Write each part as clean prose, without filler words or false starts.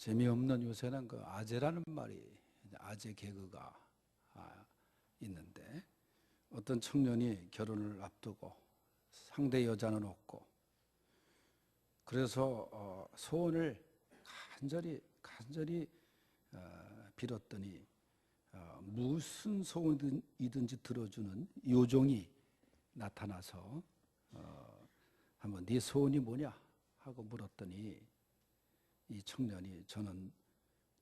재미없는 요새는 그 아재라는 말이 아재 개그가 있는데, 어떤 청년이 결혼을 앞두고 상대 여자는 없고, 그래서 소원을 간절히 빌었더니 무슨 소원이든지 들어주는 요종이 나타나서 한번 네 소원이 뭐냐 하고 물었더니, 이 청년이 저는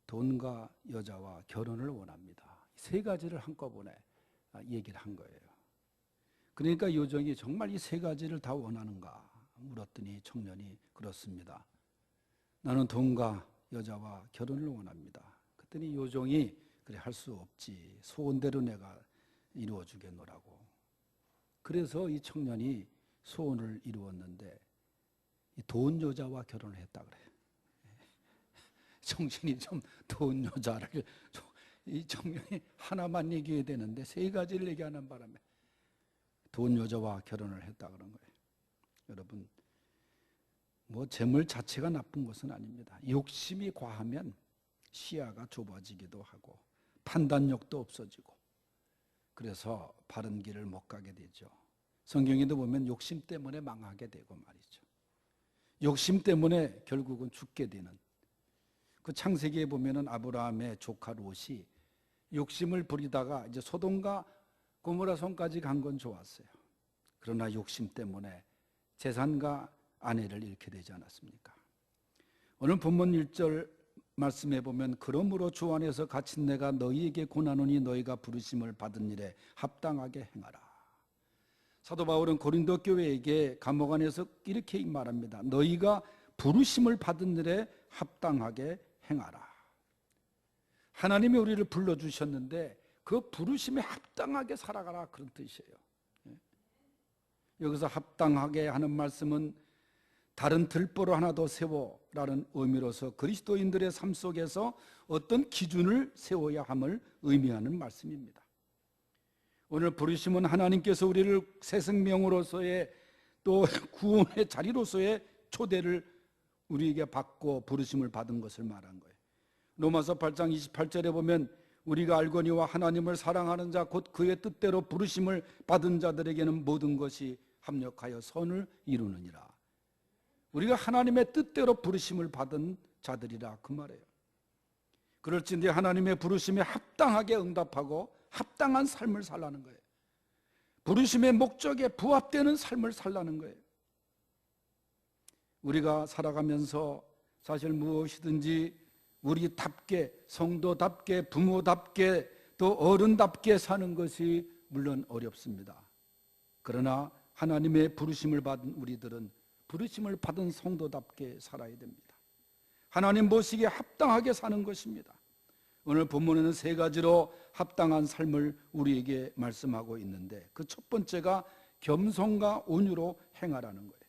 돈과 여자와 결혼을 원합니다. 세 가지를 한꺼번에 얘기를 한 거예요. 그러니까 요정이 정말 이 세 가지를 다 원하는가 물었더니 청년이 그렇습니다. 나는 돈과 여자와 결혼을 원합니다. 그랬더니 요정이 그래 할 수 없지. 소원대로 내가 이루어 주겠노라고. 그래서 이 청년이 소원을 이루었는데 이 돈 여자와 결혼을 했다 그래요. 정신이 좀 돈 여자를 이 청년이 하나만 얘기해야 되는데 세 가지를 얘기하는 바람에 돈 여자와 결혼을 했다 그런 거예요. 여러분, 뭐 재물 자체가 나쁜 것은 아닙니다. 욕심이 과하면 시야가 좁아지기도 하고 판단력도 없어지고, 그래서 바른 길을 못 가게 되죠. 성경에도 보면 욕심 때문에 망하게 되고 말이죠. 욕심 때문에 결국은 죽게 되는, 그 창세기에 보면은 아브라함의 조카 롯이 욕심을 부리다가 이제 소돔과 고모라 성까지 간 건 좋았어요. 그러나 욕심 때문에 재산과 아내를 잃게 되지 않았습니까? 오늘 본문 1절 말씀해 보면 그러므로 주 안에서 갇힌 내가 너희에게 권하노니 너희가 부르심을 받은 일에 합당하게 행하라. 사도 바울은 고린도 교회에게 감옥 안에서 이렇게 말합니다. 너희가 부르심을 받은 일에 합당하게 행하라. 하나님이 우리를 불러주셨는데 그 부르심에 합당하게 살아가라, 그런 뜻이에요. 여기서 합당하게 하는 말씀은 다른 들보를 하나 더 세워라는 의미로서 그리스도인들의 삶 속에서 어떤 기준을 세워야 함을 의미하는 말씀입니다. 오늘 부르심은 하나님께서 우리를 새 생명으로서의 또 구원의 자리로서의 초대를 우리에게 받고 부르심을 받은 것을 말한 거예요. 로마서 8장 28절에 보면 우리가 알거니와 하나님을 사랑하는 자 곧 그의 뜻대로 부르심을 받은 자들에게는 모든 것이 합력하여 선을 이루느니라. 우리가 하나님의 뜻대로 부르심을 받은 자들이라 그 말이에요. 그럴진데 하나님의 부르심에 합당하게 응답하고 합당한 삶을 살라는 거예요. 부르심의 목적에 부합되는 삶을 살라는 거예요. 우리가 살아가면서 사실 무엇이든지 우리답게, 성도답게, 부모답게, 또 어른답게 사는 것이 물론 어렵습니다. 그러나 하나님의 부르심을 받은 우리들은 부르심을 받은 성도답게 살아야 됩니다. 하나님 보시기에 합당하게 사는 것입니다. 오늘 본문에는 세 가지로 합당한 삶을 우리에게 말씀하고 있는데 그 첫 번째가 겸손과 온유로 행하라는 거예요.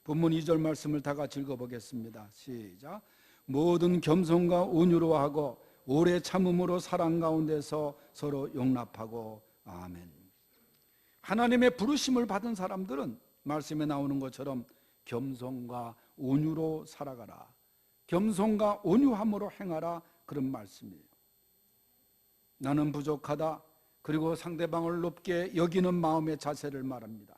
본문 2절 말씀을 다 같이 읽어보겠습니다. 시작. 모든 겸손과 온유로 하고 오래 참음으로 사랑 가운데서 서로 용납하고. 아멘. 하나님의 부르심을 받은 사람들은 말씀에 나오는 것처럼 겸손과 온유로 살아가라, 겸손과 온유함으로 행하라, 그런 말씀이에요. 나는 부족하다, 그리고 상대방을 높게 여기는 마음의 자세를 말합니다.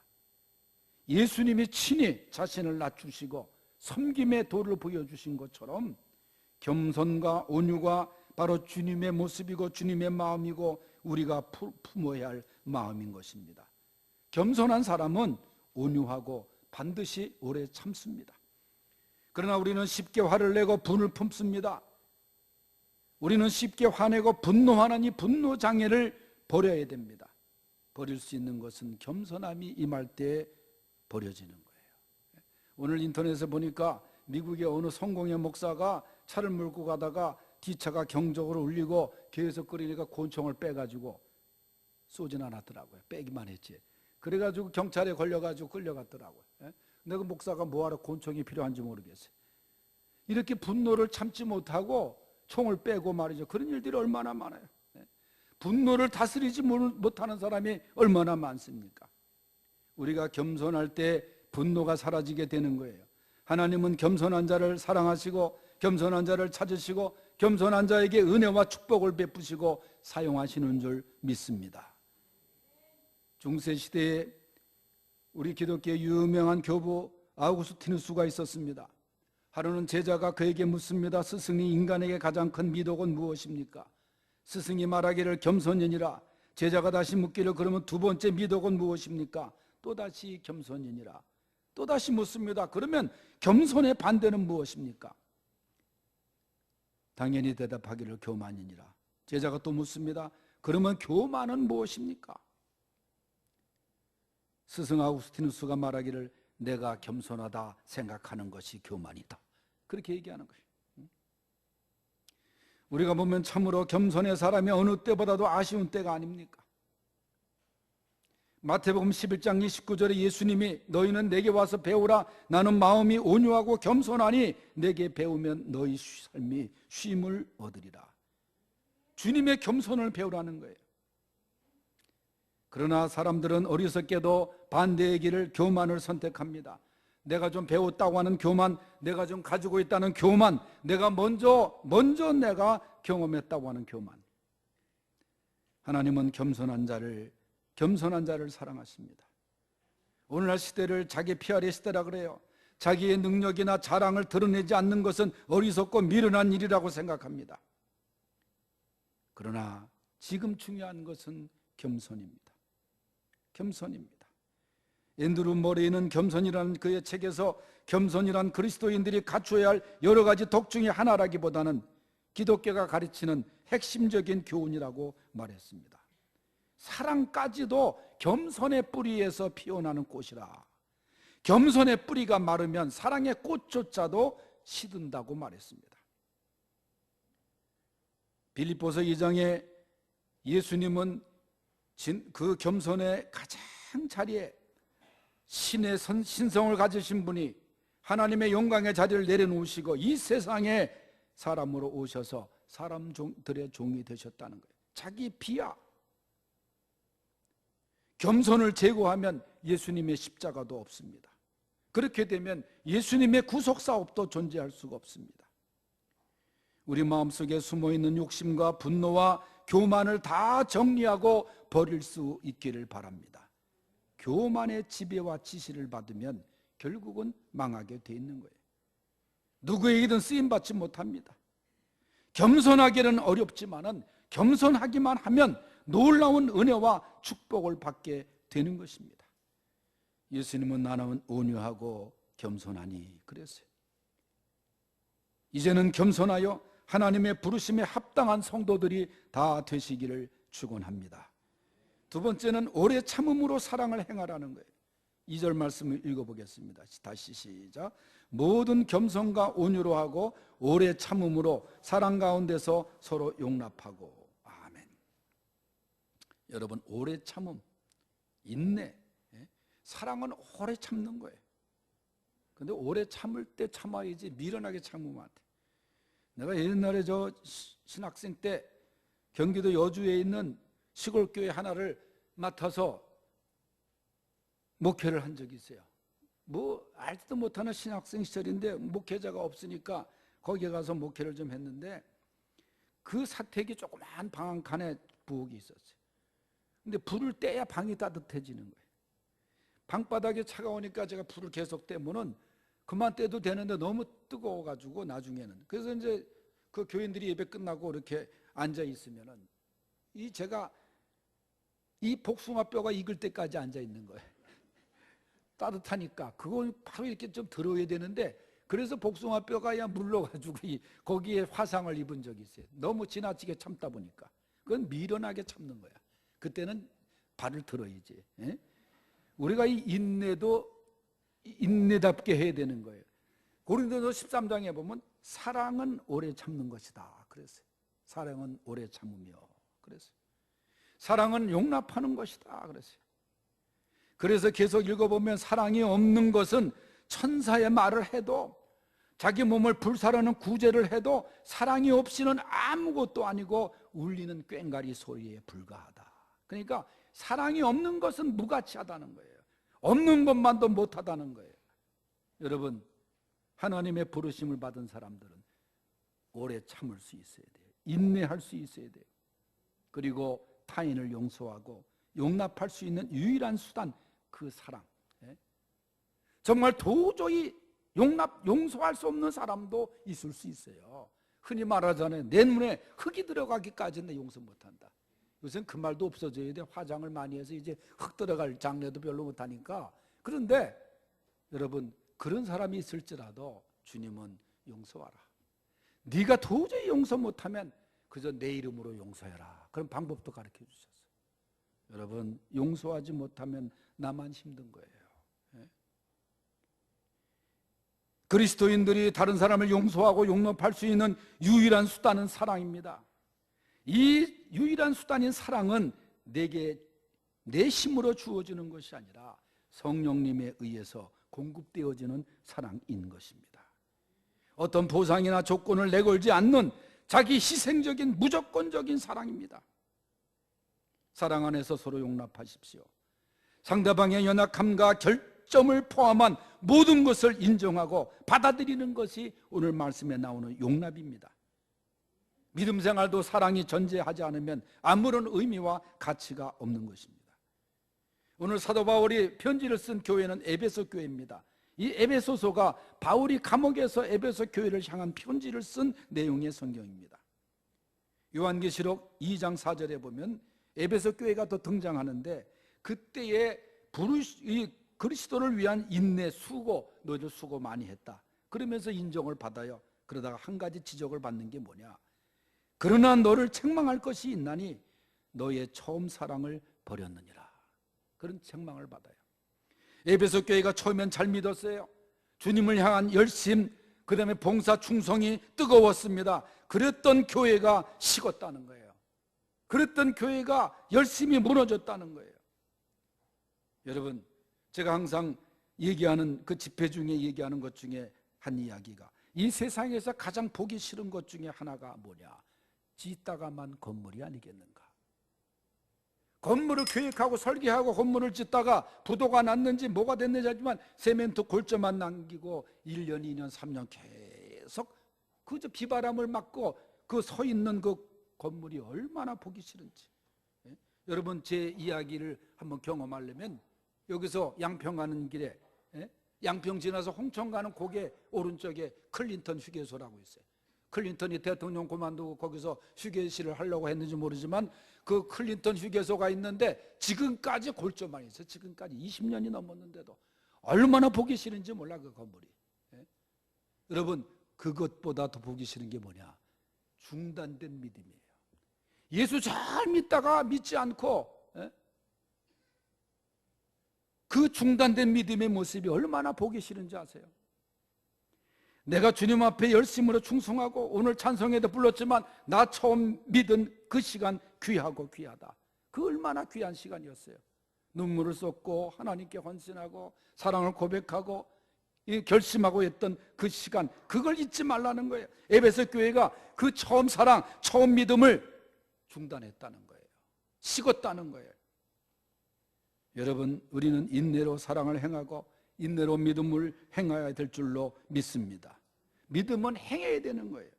예수님이 친히 자신을 낮추시고 섬김의 도를 보여주신 것처럼 겸손과 온유가 바로 주님의 모습이고 주님의 마음이고 우리가 품어야 할 마음인 것입니다. 겸손한 사람은 온유하고 반드시 오래 참습니다. 그러나 우리는 쉽게 화를 내고 분을 품습니다. 우리는 쉽게 화내고 분노하는 이 분노 장애를 버려야 됩니다. 버릴 수 있는 것은 겸손함이 임할 때 버려지는 거예요. 오늘 인터넷에 보니까 미국의 어느 성공의 목사가 차를 몰고 가다가 뒷차가 경적으로 울리고 계속 끓이니까 곤충을 빼가지고 쏘진 않았더라고요. 빼기만 했지. 그래가지고 경찰에 걸려가지고 끌려갔더라고요. 근데 그 목사가 뭐하러 곤충이 필요한지 모르겠어요. 이렇게 분노를 참지 못하고 총을 빼고 말이죠. 그런 일들이 얼마나 많아요. 분노를 다스리지 못하는 사람이 얼마나 많습니까? 우리가 겸손할 때 분노가 사라지게 되는 거예요. 하나님은 겸손한 자를 사랑하시고 겸손한 자를 찾으시고 겸손한 자에게 은혜와 축복을 베푸시고 사용하시는 줄 믿습니다. 중세시대에 우리 기독교의 유명한 교부 아우구스티누스가 있었습니다. 하루는 제자가 그에게 묻습니다. 스승이 인간에게 가장 큰 미덕은 무엇입니까? 스승이 말하기를 겸손이니라. 제자가 다시 묻기를 그러면 두 번째 미덕은 무엇입니까? 또다시 겸손이니라. 또다시 묻습니다. 그러면 겸손의 반대는 무엇입니까? 당연히 대답하기를 교만이니라. 제자가 또 묻습니다. 그러면 교만은 무엇입니까? 스승 아우구스티누스가 말하기를 내가 겸손하다 생각하는 것이 교만이다. 그렇게 얘기하는 거예요. 우리가 보면 참으로 겸손의 사람이 어느 때보다도 아쉬운 때가 아닙니까? 마태복음 11장 29절에 예수님이 너희는 내게 와서 배우라. 나는 마음이 온유하고 겸손하니 내게 배우면 너희 삶이 쉼을 얻으리라. 주님의 겸손을 배우라는 거예요. 그러나 사람들은 어리석게도 반대의 길을 교만을 선택합니다. 내가 좀 배웠다고 하는 교만, 내가 좀 가지고 있다는 교만, 내가 먼저 내가 경험했다고 하는 교만. 하나님은 겸손한 자를 사랑하십니다. 오늘날 시대를 자기 PR의 시대라 그래요. 자기의 능력이나 자랑을 드러내지 않는 것은 어리석고 미련한 일이라고 생각합니다. 그러나 지금 중요한 것은 겸손입니다. 겸손입니다. 앤드루 머레이는 겸손이라는 그의 책에서 겸손이란 그리스도인들이 갖추어야 할 여러 가지 덕 중에 하나라기보다는 기독교가 가르치는 핵심적인 교훈이라고 말했습니다. 사랑까지도 겸손의 뿌리에서 피어나는 꽃이라. 겸손의 뿌리가 마르면 사랑의 꽃조차도 시든다고 말했습니다. 빌립보서 2장에 예수님은 그 겸손의 가장 자리에 신의 신성을 가지신 분이 하나님의 영광의 자리를 내려놓으시고 이 세상에 사람으로 오셔서 사람들의 종이 되셨다는 거예요. 자기 비하. 겸손을 제거하면 예수님의 십자가도 없습니다. 그렇게 되면 예수님의 구속사업도 존재할 수가 없습니다. 우리 마음속에 숨어있는 욕심과 분노와 교만을 다 정리하고 버릴 수 있기를 바랍니다. 교만의 지배와 지시를 받으면 결국은 망하게 돼 있는 거예요. 누구에게든 쓰임받지 못합니다. 겸손하기는 어렵지만은 겸손하기만 하면 놀라운 은혜와 축복을 받게 되는 것입니다. 예수님은 나는 온유하고 겸손하니 그랬어요. 이제는 겸손하여 하나님의 부르심에 합당한 성도들이 다 되시기를 축원합니다. 두 번째는 오래 참음으로 사랑을 행하라는 거예요. 2절 말씀을 읽어보겠습니다. 다시 시작. 모든 겸손과 온유로 하고 오래 참음으로 사랑 가운데서 서로 용납하고. 아멘. 여러분, 오래 참음, 인내, 사랑은 오래 참는 거예요. 근데 오래 참을 때 참아야지 미련하게 참으면 안 돼. 내가 옛날에 저 신학생 때 경기도 여주에 있는 시골교회 하나를 맡아서 목회를 한 적이 있어요. 뭐 알지도 못하는 신학생 시절인데 목회자가 없으니까 거기에 가서 목회를 좀 했는데 그 사택이 조그만 방 한 칸에 부엌이 있었어요. 근데 불을 떼야 방이 따뜻해지는 거예요. 방바닥이 차가우니까 제가 불을 계속 떼면은 그만 떼도 되는데 너무 뜨거워가지고 나중에는 그래서 이제 그 교인들이 예배 끝나고 이렇게 앉아 있으면은 제가 이 복숭아 뼈가 익을 때까지 앉아 있는 거예요. 따뜻하니까 그걸 바로 이렇게 좀 들어야 되는데 그래서 복숭아 뼈가 야 물러가지고 거기에 화상을 입은 적이 있어요. 너무 지나치게 참다 보니까 그건 미련하게 참는 거야. 그때는 발을 들어야지. 예? 우리가 이 인내도 인내답게 해야 되는 거예요. 고린도서 13장에 보면 사랑은 오래 참는 것이다 그랬어요. 사랑은 오래 참으며 그랬어요. 사랑은 용납하는 것이다 그랬어요. 그래서 계속 읽어보면 사랑이 없는 것은 천사의 말을 해도 자기 몸을 불사르는 구제를 해도 사랑이 없이는 아무것도 아니고 울리는 꽹과리 소리에 불과하다. 그러니까 사랑이 없는 것은 무가치하다는 거예요. 없는 것만도 못하다는 거예요. 여러분, 하나님의 부르심을 받은 사람들은 오래 참을 수 있어야 돼요. 인내할 수 있어야 돼요. 그리고 타인을 용서하고 용납할 수 있는 유일한 수단, 그 사랑. 정말 도저히 용서할 수 없는 사람도 있을 수 있어요. 흔히 말하잖아요. 내 눈에 흙이 들어가기까지는 내 용서 못한다. 요새는 그 말도 없어져야 돼. 화장을 많이 해서 이제 흙 들어갈 장래도 별로 못하니까. 그런데 여러분, 그런 사람이 있을지라도 주님은 용서하라. 네가 도저히 용서 못하면 그저 내 이름으로 용서해라. 그런 방법도 가르쳐 주셨어요. 여러분, 용서하지 못하면 나만 힘든 거예요. 그리스도인들이 다른 사람을 용서하고 용납할 수 있는 유일한 수단은 사랑입니다. 이 유일한 수단인 사랑은 내게 내 힘으로 주어지는 것이 아니라 성령님에 의해서 공급되어지는 사랑인 것입니다. 어떤 보상이나 조건을 내걸지 않는 자기 희생적인 무조건적인 사랑입니다. 사랑 안에서 서로 용납하십시오. 상대방의 연약함과 결점을 포함한 모든 것을 인정하고 받아들이는 것이 오늘 말씀에 나오는 용납입니다. 믿음 생활도 사랑이 전제하지 않으면 아무런 의미와 가치가 없는 것입니다. 오늘 사도 바울이 편지를 쓴 교회는 에베소 교회입니다. 이 에베소서가 바울이 감옥에서 에베소 교회를 향한 편지를 쓴 내용의 성경입니다. 요한계시록 2장 4절에 보면 에베소 교회가 또 등장하는데, 그때의 그리스도를 위한 인내, 수고, 너희들 수고 많이 했다. 그러면서 인정을 받아요. 그러다가 한 가지 지적을 받는 게 뭐냐? 그러나 너를 책망할 것이 있나니 너의 처음 사랑을 버렸느니라. 그런 책망을 받아요. 에베소 교회가 처음엔 잘 믿었어요. 주님을 향한 열심, 그 다음에 봉사 충성이 뜨거웠습니다. 그랬던 교회가 식었다는 거예요. 그랬던 교회가 열심히 무너졌다는 거예요. 여러분, 제가 항상 얘기하는 그 집회 중에 얘기하는 것 중에 한 이야기가, 이 세상에서 가장 보기 싫은 것 중에 하나가 뭐냐? 짓다가만 건물이 아니겠는가? 건물을 계획하고 설계하고 건물을 짓다가 부도가 났는지 뭐가 됐는지 하지만 세멘트 골조만 남기고 1년, 2년, 3년 계속 그저 비바람을 맞고 그 서 있는 그 건물이 얼마나 보기 싫은지. 여러분, 제 이야기를 한번 경험하려면 여기서 양평 가는 길에, 양평 지나서 홍천 가는 고개 오른쪽에 클린턴 휴게소라고 있어요. 클린턴이 대통령 그만두고 거기서 휴게실을 하려고 했는지 모르지만 그 클린턴 휴게소가 있는데 지금까지 골조만 있어요. 지금까지 20년이 넘었는데도 얼마나 보기 싫은지 몰라, 그 건물이. 여러분, 그것보다 더 보기 싫은 게 뭐냐? 중단된 믿음이에요. 예수 잘 믿다가 믿지 않고 그 중단된 믿음의 모습이 얼마나 보기 싫은지 아세요? 내가 주님 앞에 열심으로 충성하고 오늘 찬송에도 불렀지만 나 처음 믿은 그 시간 귀하고 귀하다. 그 얼마나 귀한 시간이었어요. 눈물을 쏟고 하나님께 헌신하고 사랑을 고백하고 결심하고 했던 그 시간, 그걸 잊지 말라는 거예요. 에베소 교회가 그 처음 사랑, 처음 믿음을 중단했다는 거예요. 식었다는 거예요. 여러분, 우리는 인내로 사랑을 행하고 인내로 믿음을 행해야 될 줄로 믿습니다. 믿음은 행해야 되는 거예요.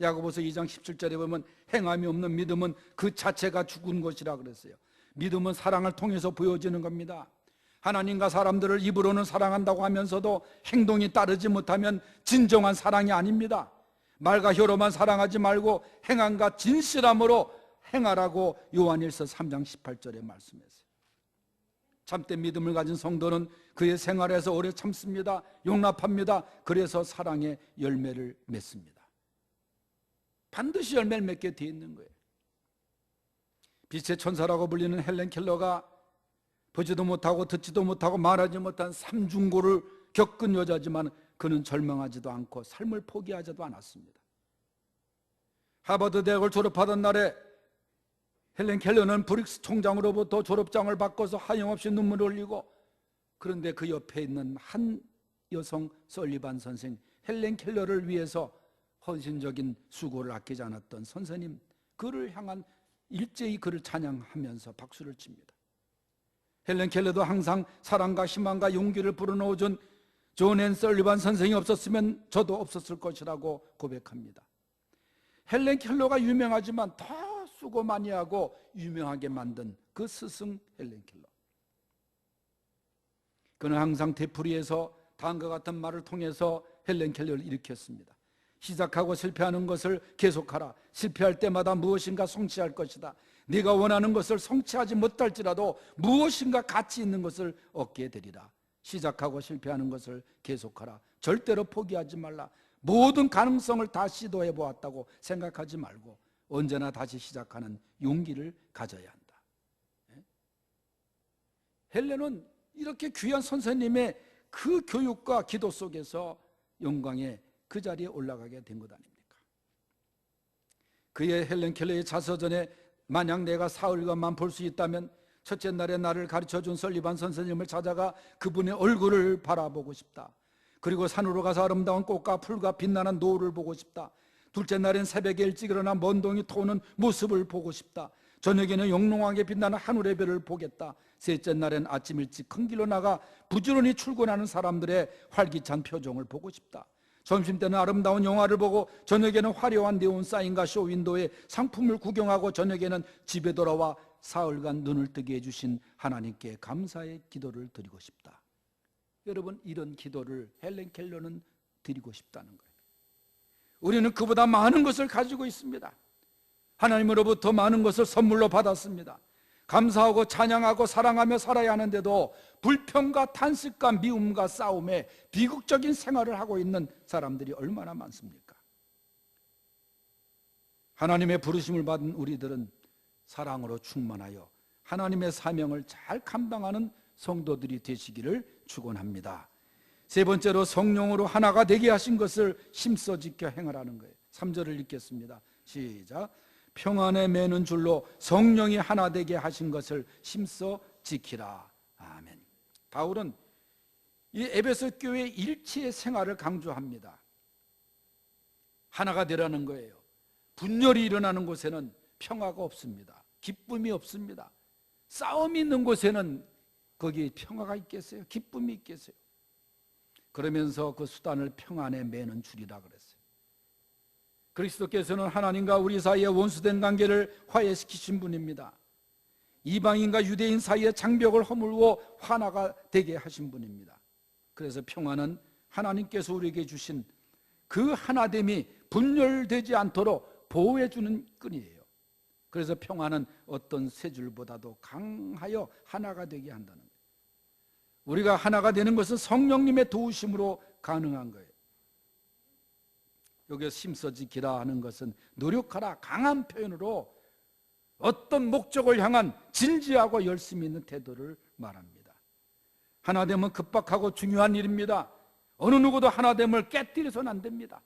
야고보서 2장 17절에 보면 행함이 없는 믿음은 그 자체가 죽은 것이라 그랬어요. 믿음은 사랑을 통해서 보여지는 겁니다. 하나님과 사람들을 입으로는 사랑한다고 하면서도 행동이 따르지 못하면 진정한 사랑이 아닙니다. 말과 혀로만 사랑하지 말고 행함과 진실함으로 행하라고 요한일서 3장 18절에 말씀했어요. 참된 믿음을 가진 성도는 그의 생활에서 오래 참습니다. 용납합니다. 그래서 사랑의 열매를 맺습니다. 반드시 열매를 맺게 돼 있는 거예요. 빛의 천사라고 불리는 헬렌 켈러가 보지도 못하고 듣지도 못하고 말하지 못한 삼중고를 겪은 여자지만 그는 절망하지도 않고 삶을 포기하지도 않았습니다. 하버드 대학을 졸업하던 날에 헬렌 켈러는 브릭스 총장으로부터 졸업장을 받고서 하염없이 눈물을 흘리고, 그런데 그 옆에 있는 한 여성 설리반 선생, 헬렌 켈러를 위해서 헌신적인 수고를 아끼지 않았던 선생님, 그를 향한 일제히 그를 찬양하면서 박수를 칩니다. 헬렌 켈러도 항상 사랑과 희망과 용기를 불어넣어준 존 앤 설리반 선생이 없었으면 저도 없었을 것이라고 고백합니다. 헬렌 켈러가 유명하지만 더 수고 많이 하고 유명하게 만든 그 스승 헬렌 켈러. 그는 항상 되풀이해서 다음과 같은 말을 통해서 헬렌 켈러를 일으켰습니다. 시작하고 실패하는 것을 계속하라. 실패할 때마다 무엇인가 성취할 것이다. 네가 원하는 것을 성취하지 못할지라도 무엇인가 가치 있는 것을 얻게 되리라. 시작하고 실패하는 것을 계속하라. 절대로 포기하지 말라. 모든 가능성을 다 시도해 보았다고 생각하지 말고 언제나 다시 시작하는 용기를 가져야 한다. 헬렌은 이렇게 귀한 선생님의 그 교육과 기도 속에서 영광의 그 자리에 올라가게 된 것 아닙니까? 그의 헬렌 켈러의 자서전에 만약 내가 사흘간만 볼 수 있다면 첫째 날에 나를 가르쳐준 설리반 선생님을 찾아가 그분의 얼굴을 바라보고 싶다. 그리고 산으로 가서 아름다운 꽃과 풀과 빛나는 노을을 보고 싶다. 둘째 날엔 새벽에 일찍 일어나 먼동이 토는 모습을 보고 싶다. 저녁에는 영롱하게 빛나는 하늘의 별을 보겠다. 셋째 날엔 아침 일찍 큰 길로 나가 부지런히 출근하는 사람들의 활기찬 표정을 보고 싶다. 점심때는 아름다운 영화를 보고 저녁에는 화려한 네온 사인과 쇼윈도에 상품을 구경하고 저녁에는 집에 돌아와 사흘간 눈을 뜨게 해주신 하나님께 감사의 기도를 드리고 싶다. 여러분, 이런 기도를 헬렌 켈러는 드리고 싶다는 거예요. 우리는 그보다 많은 것을 가지고 있습니다. 하나님으로부터 많은 것을 선물로 받았습니다. 감사하고 찬양하고 사랑하며 살아야 하는데도 불평과 탄식과 미움과 싸움에 비극적인 생활을 하고 있는 사람들이 얼마나 많습니까? 하나님의 부르심을 받은 우리들은 사랑으로 충만하여 하나님의 사명을 잘 감당하는 성도들이 되시기를 축원합니다. 세 번째로 성령으로 하나가 되게 하신 것을 힘써 지켜 행하라는 거예요. 3절을 읽겠습니다. 시작. 평안에 매는 줄로 성령이 하나 되게 하신 것을 힘써 지키라. 아멘. 바울은 이 에베소 교회 일체의 생활을 강조합니다. 하나가 되라는 거예요. 분열이 일어나는 곳에는 평화가 없습니다. 기쁨이 없습니다. 싸움이 있는 곳에는 거기 평화가 있겠어요? 기쁨이 있겠어요? 그러면서 그 수단을 평안에 매는 줄이라 그랬어요. 그리스도께서는 하나님과 우리 사이에 원수된 관계를 화해시키신 분입니다. 이방인과 유대인 사이의 장벽을 허물고 하나가 되게 하신 분입니다. 그래서 평화는 하나님께서 우리에게 주신 그 하나됨이 분열되지 않도록 보호해 주는 끈이에요. 그래서 평화는 어떤 세 줄보다도 강하여 하나가 되게 한다는 거예요. 우리가 하나가 되는 것은 성령님의 도우심으로 가능한 거예요. 여기서 힘써 지키라 하는 것은 노력하라, 강한 표현으로 어떤 목적을 향한 진지하고 열심히 있는 태도를 말합니다. 하나됨은 급박하고 중요한 일입니다. 어느 누구도 하나됨을 깨뜨려서는 안 됩니다.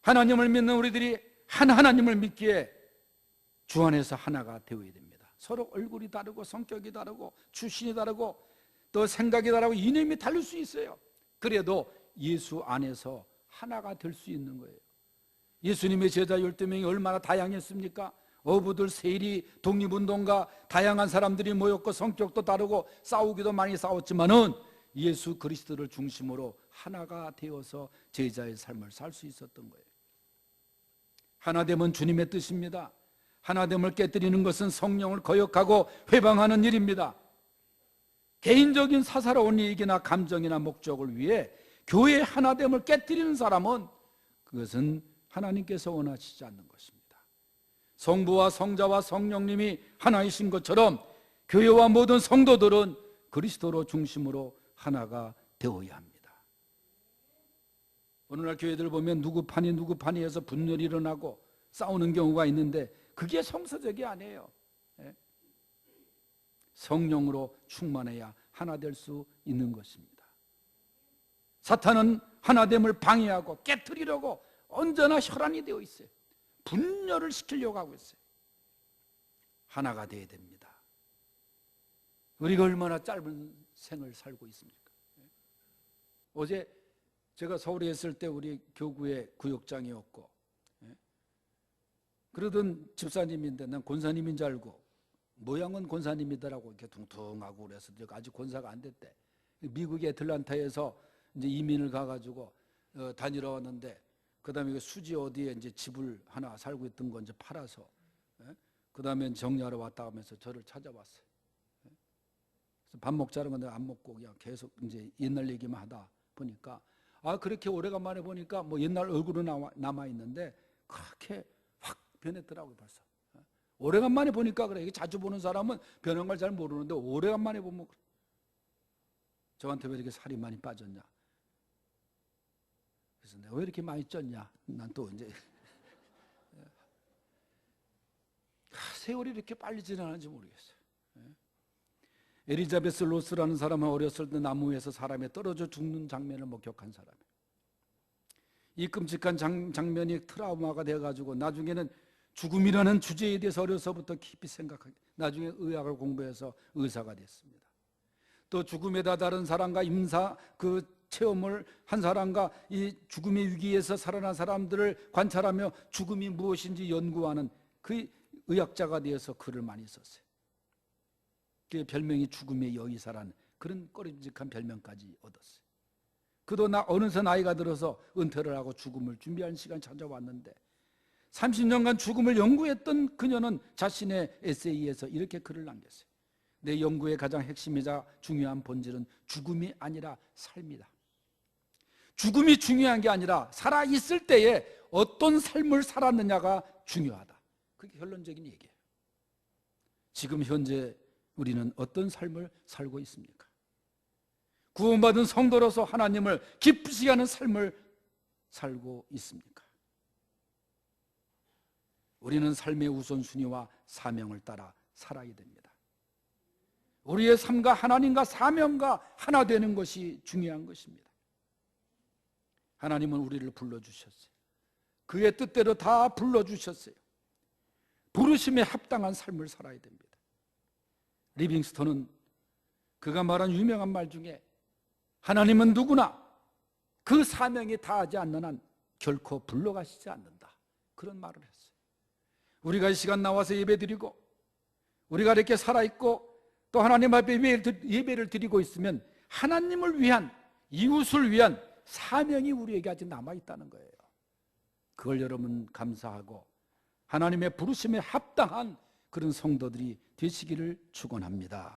하나님을 믿는 우리들이 한 하나님을 믿기에 주 안에서 하나가 되어야 됩니다. 서로 얼굴이 다르고 성격이 다르고 출신이 다르고 또 생각이 다르고 이념이 다를 수 있어요. 그래도 예수 안에서 하나가 될 수 있는 거예요. 예수님의 제자 12명이 얼마나 다양했습니까? 어부들, 세리, 독립운동가 다양한 사람들이 모였고 성격도 다르고 싸우기도 많이 싸웠지만은 예수 그리스도를 중심으로 하나가 되어서 제자의 삶을 살 수 있었던 거예요. 하나됨은 주님의 뜻입니다. 하나됨을 깨뜨리는 것은 성령을 거역하고 회방하는 일입니다. 개인적인 사사로운 이익이나 감정이나 목적을 위해 교회의 하나됨을 깨뜨리는 사람은 그것은 하나님께서 원하시지 않는 것입니다. 성부와 성자와 성령님이 하나이신 것처럼 교회와 모든 성도들은 그리스도로 중심으로 하나가 되어야 합니다. 오늘날 교회들 보면 누구 판이 해서 분열이 일어나고 싸우는 경우가 있는데 그게 성서적이 아니에요. 성령으로 충만해야 하나 될 수 있는 것입니다. 사탄은 하나됨을 방해하고 깨트리려고 언제나 혈안이 되어 있어요. 분열을 시키려고 하고 있어요. 하나가 되어야 됩니다. 우리가 얼마나 짧은 생을 살고 있습니까? 어제 제가 서울에 있을 때 우리 교구의 구역장이었고 그러던 집사님인데 난 권사님인 줄 알고 모양은 권사님이더라고. 이렇게 퉁퉁하고 그래서 아직 권사가 안 됐대. 미국의 애틀란타에서 이제 이민을 가가지고 다니러 왔는데 그다음에 수지 어디에 이제 집을 하나 살고 있던 거 이제 팔아서, 그다음에 정리하러 왔다 하면서 저를 찾아왔어요. 그래서 밥 먹자는 건데 안 먹고 그냥 계속 이제 옛날 얘기만 하다 보니까, 그렇게 오래간만에 보니까 뭐 옛날 얼굴은 남아 있는데 그렇게 확 변했더라고요. 벌써 오래간만에 보니까 그래. 이게 자주 보는 사람은 변한 걸 잘 모르는데 오래간만에 보면 저한테 왜 이렇게 살이 많이 빠졌냐, 그래서 내가 왜 이렇게 많이 쪘냐, 난 또 이제 세월이 이렇게 빨리 지나는지 모르겠어요. 엘리자베스 로스라는 사람은 어렸을 때 나무 위에서 사람이 떨어져 죽는 장면을 목격한 사람이에요. 이 끔찍한 장면이 트라우마가 되어가지고 나중에는 죽음이라는 주제에 대해서 어려서부터 깊이 생각하게, 나중에 의학을 공부해서 의사가 됐습니다. 또 죽음에 다다른 사람과 임사 그 체험을 한 사람과 이 죽음의 위기에서 살아난 사람들을 관찰하며 죽음이 무엇인지 연구하는 그 의학자가 되어서 글을 많이 썼어요. 그 별명이 죽음의 여의사라는 그런 꺼림직한 별명까지 얻었어요. 그도 어느새 나이가 들어서 은퇴를 하고 죽음을 준비하는 시간이 찾아왔는데 30년간 죽음을 연구했던 그녀는 자신의 에세이에서 이렇게 글을 남겼어요. 내 연구의 가장 핵심이자 중요한 본질은 죽음이 아니라 삶이다. 죽음이 중요한 게 아니라 살아있을 때에 어떤 삶을 살았느냐가 중요하다. 그게 결론적인 얘기예요. 지금 현재 우리는 어떤 삶을 살고 있습니까? 구원받은 성도로서 하나님을 기쁘시게 하는 삶을 살고 있습니까? 우리는 삶의 우선순위와 사명을 따라 살아야 됩니다. 우리의 삶과 하나님과 사명과 하나 되는 것이 중요한 것입니다. 하나님은 우리를 불러주셨어요. 그의 뜻대로 다 불러주셨어요. 부르심에 합당한 삶을 살아야 됩니다. 리빙스턴은 그가 말한 유명한 말 중에 하나님은 누구나 그 사명에 다하지 않는 한 결코 불러가시지 않는다, 그런 말을 했어요. 우리가 이 시간 나와서 예배드리고 우리가 이렇게 살아있고 또 하나님 앞에 예배를 드리고 있으면 하나님을 위한, 이웃을 위한 사명이 우리에게 아직 남아있다는 거예요. 그걸 여러분 감사하고 하나님의 부르심에 합당한 그런 성도들이 되시기를 축원합니다.